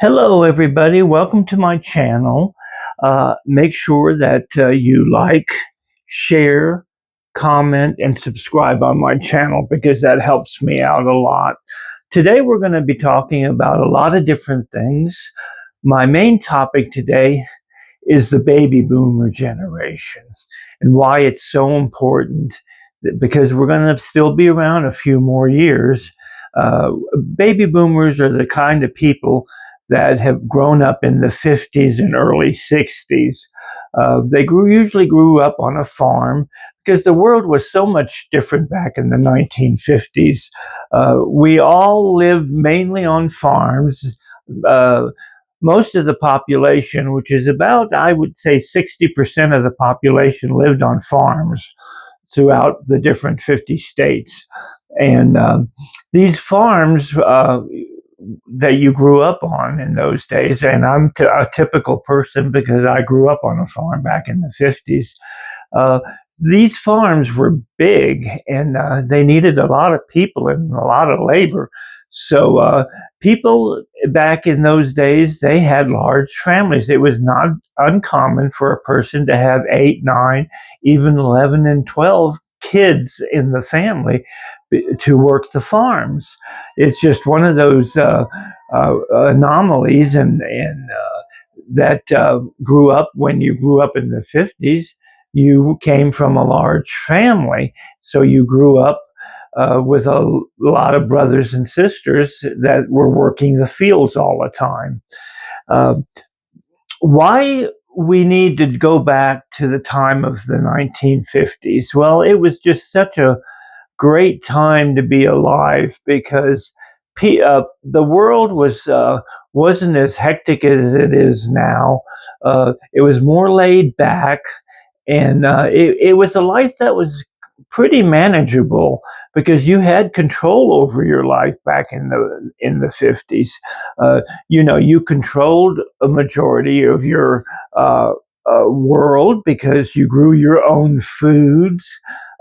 Hello, everybody. Welcome to my channel. Make sure that you like, share, comment, and subscribe on my channel because that helps me out a lot. Today, we're going to be talking about a lot of different things. My main topic today is the baby boomer generation and why it's so important because we're going to still be around a few more years. Uh, Baby boomers are the kind of people that have grown up in the 50s and early 60s. They usually grew up on a farm because the world was so much different back in the 1950s. We all lived mainly on farms. Uh, Most of the population, which is about, I would say, 60% of the population, lived on farms throughout the different 50 states. And these farms that you grew up on in those days, and I'm a typical person because I grew up on a farm back in the 50s. Uh, these farms were big and they needed a lot of people and a lot of labor. So people back in those days, they had large families. It was not uncommon for a person to have 8, 9, even 11 and 12 kids in the family to work the farms. It's just one of those anomalies and that grew up when you grew up in the 50s. You came from a large family, so you grew up with a lot of brothers and sisters that were working the fields all the time. Uh, why we need to go back to the time of the 1950s? Well, it was just such a great time to be alive because the world wasn't as hectic as it is now. It was more laid back, and it was a life that was pretty manageable because you had control over your life back in the 50s. You controlled a majority of your world because you grew your own foods.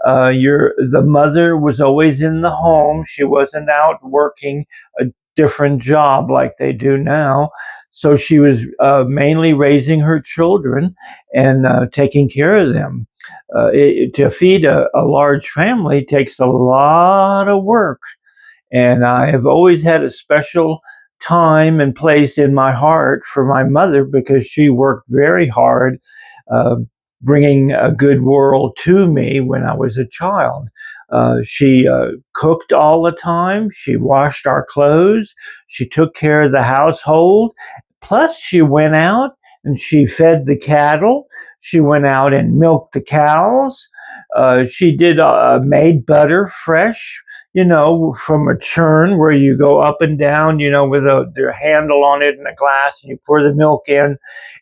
The mother was always in the home. She wasn't out working a different job like they do now. So she was mainly raising her children and taking care of them. To feed a large family takes a lot of work, and I have always had a special time and place in my heart for my mother because she worked very hard, uh, bringing a good world to me when I was a child. She cooked all the time. She washed our clothes. She took care of the household. Plus, she went out and she fed the cattle. She went out and milked the cows. She made butter fresh, from a churn where you go up and down, with their handle on it and a glass, and you pour the milk in,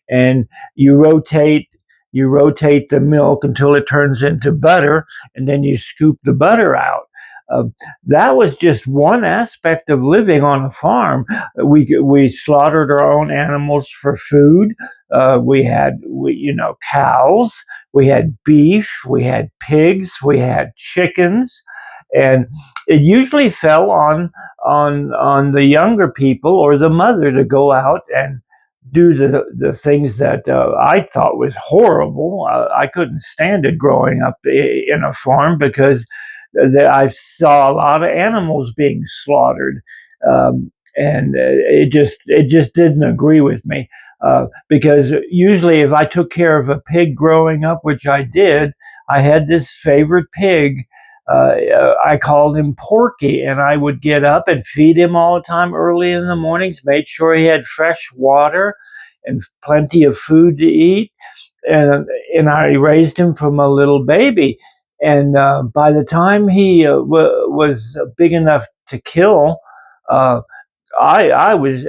and you rotate you rotate the milk until it turns into butter, and then you scoop the butter out. Uh, that was just one aspect of living on a farm. We slaughtered our own animals for food. We had cows. We had beef. We had pigs. We had chickens, and it usually fell on the younger people or the mother to go out and do the things that I thought was horrible. I couldn't stand it growing up in a farm because I saw a lot of animals being slaughtered, and it just didn't agree with me. Because usually, if I took care of a pig growing up, which I did, I had this favorite pig. I called him Porky, and I would get up and feed him all the time early in the mornings, made sure he had fresh water and plenty of food to eat. And I raised him from a little baby. And by the time he was big enough to kill, uh, I was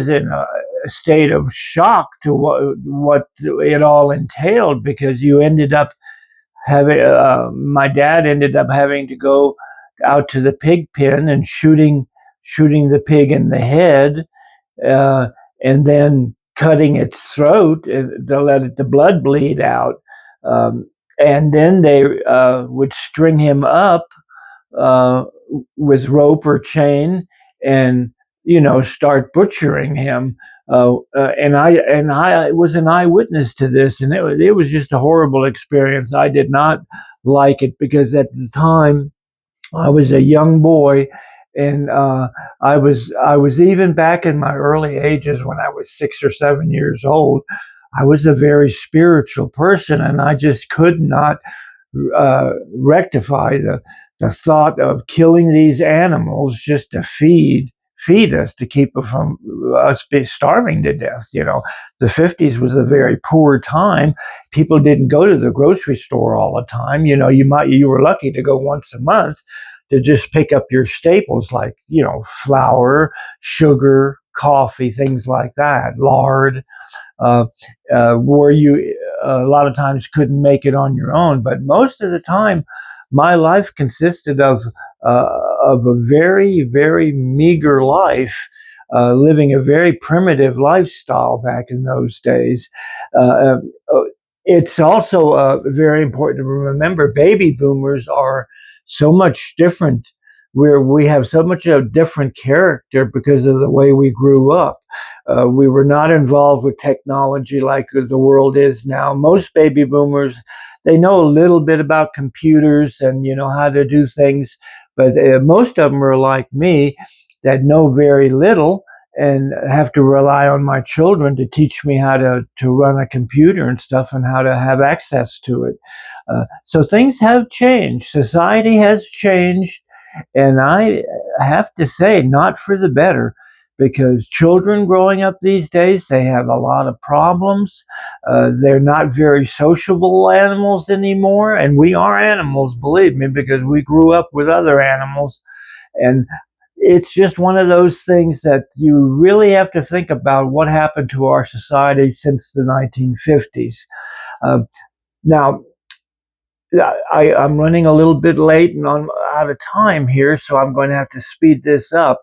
in a state of shock to what it all entailed because you ended up having my dad ended up having to go out to the pig pen and shooting the pig in the head, uh, and then cutting its throat to let the blood bleed out. Um, and then they would string him up uh, with rope or chain and start butchering him. And I was an eyewitness to this, and it was just a horrible experience. I did not like it because at the time I was a young boy, and I was even back in my early ages when I was 6 or 7 years old. I was a very spiritual person, and I just could not rectify the thought of killing these animals just to feed us, to keep from us starving to death. The 50s was a very poor time. People didn't go to the grocery store all the time. You were lucky to go once a month to just pick up your staples like flour, sugar, coffee, things like that, lard, uh, where you a lot of times couldn't make it on your own. But most of the time, my life consisted uh, of a very, very meager life, living a very primitive lifestyle back in those days. Uh, uh, it's also very important to remember baby boomers are so much different, where we have so much of a different character because of the way we grew up. We were not involved with technology like the world is now. Most baby boomers, they know a little bit about computers and how to do things, but most of them are like me that know very little and have to rely on my children to teach me how to run a computer and stuff and how to have access to it. So things have changed. Society has changed, and I have to say, not for the better, because children growing up these days, they have a lot of problems. They're not very sociable animals anymore, and we are animals, believe me, because we grew up with other animals. And it's just one of those things that you really have to think about what happened to our society since the 1950s. Uh, Now, I'm running a little bit late and I'm out of time here, so I'm going to have to speed this up.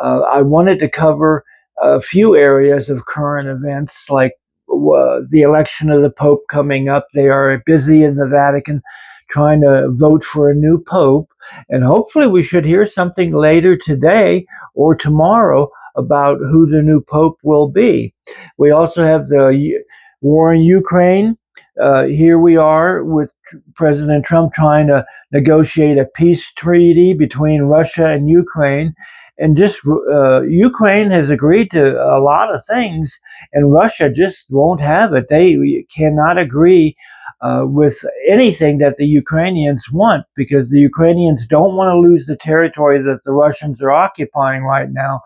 I wanted to cover a few areas of current events, like the election of the Pope coming up. They are busy in the Vatican trying to vote for a new Pope, and hopefully, we should hear something later today or tomorrow about who the new Pope will be. We also have the war in Ukraine. Here we are with President Trump trying to negotiate a peace treaty between Russia and Ukraine. And just Ukraine has agreed to a lot of things, and Russia just won't have it. They cannot agree with anything that the Ukrainians want, because the Ukrainians don't want to lose the territory that the Russians are occupying right now.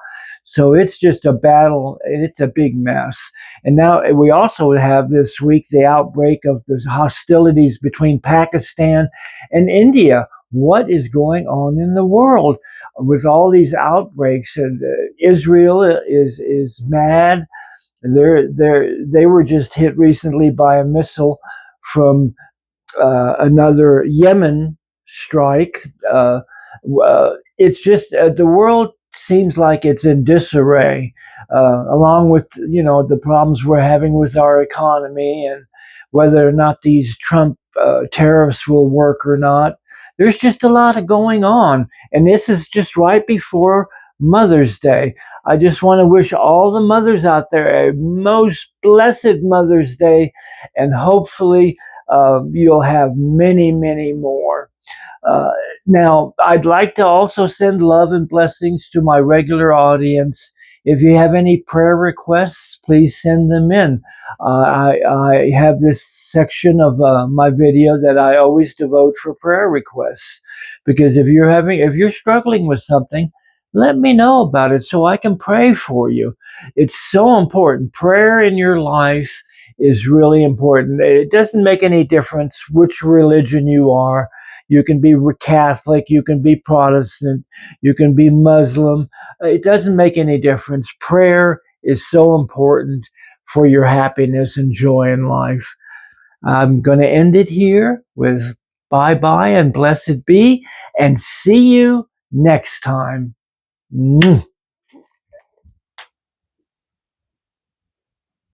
So it's just a battle, and it's a big mess. And now we also have this week the outbreak of the hostilities between Pakistan and India. What is going on in the world with all these outbreaks? And Israel is mad. They were just hit recently by a missile from another Yemen strike. It's just the world seems like it's in disarray, along with the problems we're having with our economy and whether or not these Trump tariffs will work or not. There's just a lot of going on, and this is just right before Mother's Day. I just want to wish all the mothers out there a most blessed Mother's Day, and hopefully you'll have many, many more. Uh, Now, I'd like to also send love and blessings to my regular audience. If you have any prayer requests, please send them in. I have this section of my video that I always devote for prayer requests, because if you're struggling with something, let me know about it so I can pray for you. It's so important. Prayer in your life is really important. It doesn't make any difference which religion you are. You can be Catholic, you can be Protestant, you can be Muslim. It doesn't make any difference. Prayer is so important for your happiness and joy in life. I'm going to end it here with bye bye and blessed be, and see you next time.